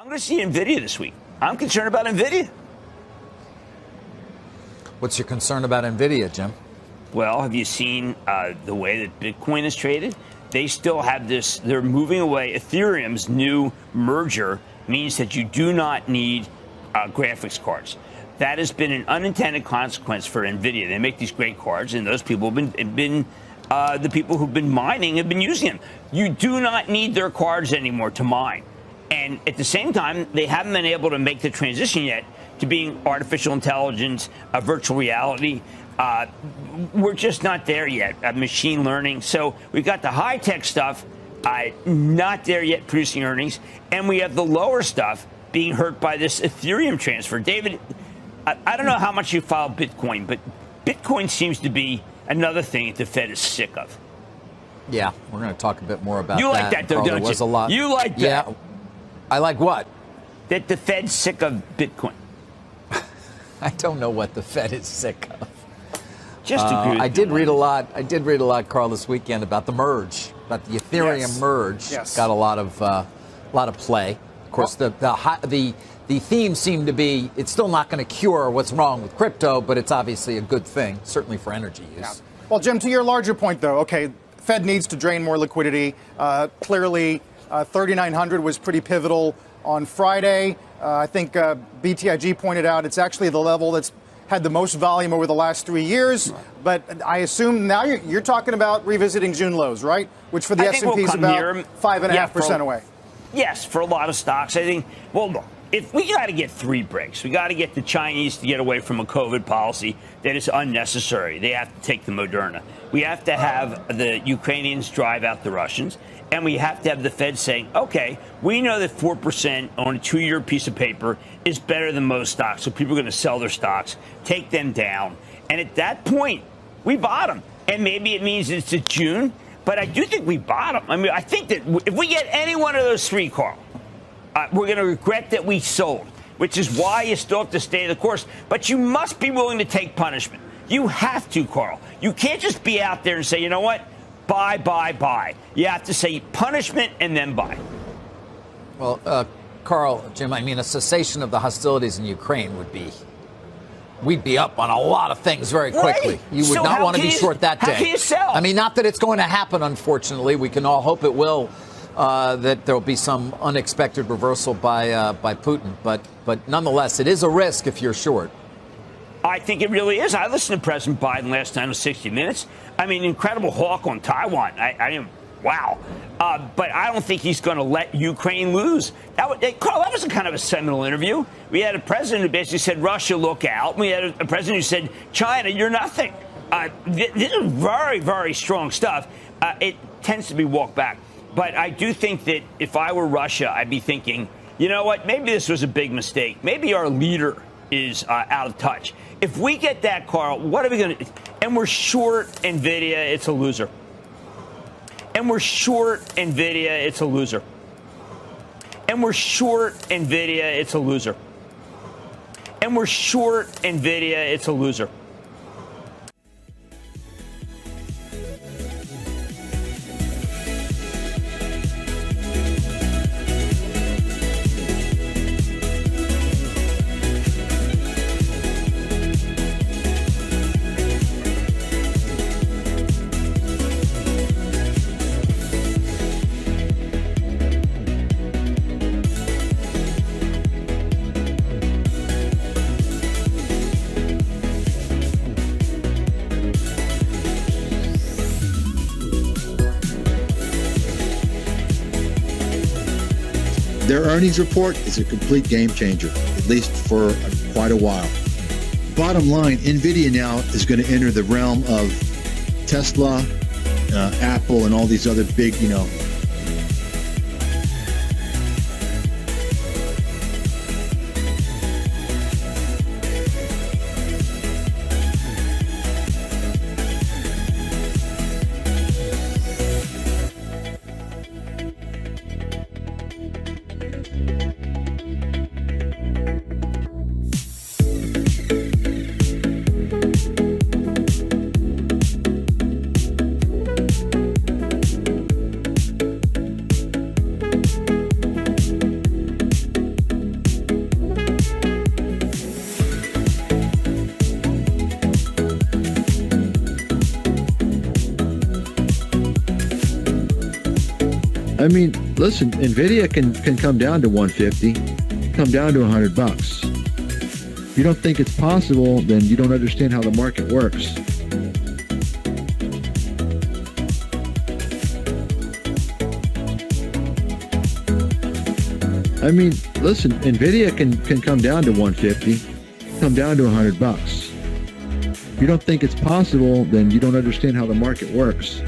I'm going to see NVIDIA this week. I'm concerned about NVIDIA. What's your concern about NVIDIA, Jim? Well, have you seen the way that Bitcoin is traded? They still have this. They're moving away. Ethereum's new merger means that you do not need graphics cards. That has been an unintended consequence for NVIDIA. They make these great cards, and those people have been the people who've been mining have been using them. You do not need their cards anymore to mine. And at the same time, they haven't been able to make the transition yet to being artificial intelligence, virtual reality. We're just not there yet. Machine learning. So we've got the high-tech stuff not there yet producing earnings. And we have the lower stuff being hurt by this Ethereum transfer. David, I don't know how much you follow Bitcoin, but Bitcoin seems to be another thing that the Fed is sick of. Yeah, we're going to talk a bit more about that. You like that, though, don't you? Was a lot. You like that. Yeah. I like what? That the Fed's sick of Bitcoin. I don't know what the Fed is sick of. Just agree with I did read a lot, Carl, this weekend about the merge, about the Ethereum merge. Yes. Got a lot of play. Of course, the theme seemed to be it's still not going to cure what's wrong with crypto, but it's obviously a good thing, certainly for energy use. Yeah. Well, Jim, to your larger point, though, okay, Fed needs to drain more liquidity. Clearly, 3,900 was pretty pivotal on Friday. I think BTIG pointed out it's actually the level that's had the most volume over the last 3 years. Right. But I assume now you're talking about revisiting June lows, right? Which for the S&P is about 5.5% away. Yes, for a lot of stocks. I think, well, look, if we got to get three breaks. We got to get the Chinese to get away from a COVID policy that is unnecessary. They have to take the Moderna. We have to have the Ukrainians drive out the Russians. And we have to have the Fed saying, OK, we know that 4% on a 2-year piece of paper is better than most stocks. So people are going to sell their stocks, take them down. And at that point, we bottom. And maybe it means it's to June. But I do think we bottom. I mean, I think that if we get any one of those three, Carl, we're going to regret that we sold, which is why you still have to stay the course. But you must be willing to take punishment. You have to, Carl. You can't just be out there and say, you know what? Buy, buy, buy. You have to say punishment and then buy. Well, Carl, Jim, I mean, a cessation of the hostilities in Ukraine we'd be up on a lot of things very quickly. Right. You would not want to be short that day. How can you sell? I mean, not that it's going to happen, unfortunately. We can all hope it will, that there'll be some unexpected reversal by Putin. But nonetheless, it is a risk if you're short. I think it really is. I listened to President Biden last night on 60 Minutes. I mean, incredible hawk on Taiwan. I mean, wow. But I don't think he's going to let Ukraine lose. Carl, that was a kind of a seminal interview. We had a president who basically said, Russia, look out. We had a president who said, China, you're nothing. This is very, very strong stuff. It tends to be walked back. But I do think that if I were Russia, I'd be thinking, you know what, maybe this was a big mistake. Maybe our leader is out of touch. If we get that, Carl, what are we going to... And we're short NVIDIA, it's a loser. And we're short NVIDIA, it's a loser. And we're short NVIDIA, it's a loser. And we're short NVIDIA, it's a loser. Their earnings report is a complete game changer, at least for quite a while. Bottom line, NVIDIA now is going to enter the realm of Tesla, Apple, and all these other big, I mean, listen, NVIDIA can come down to 150, come down to $100. If you don't think it's possible, then you don't understand how the market works. I mean, listen, NVIDIA can come down to 150, come down to $100. If you don't think it's possible, then you don't understand how the market works.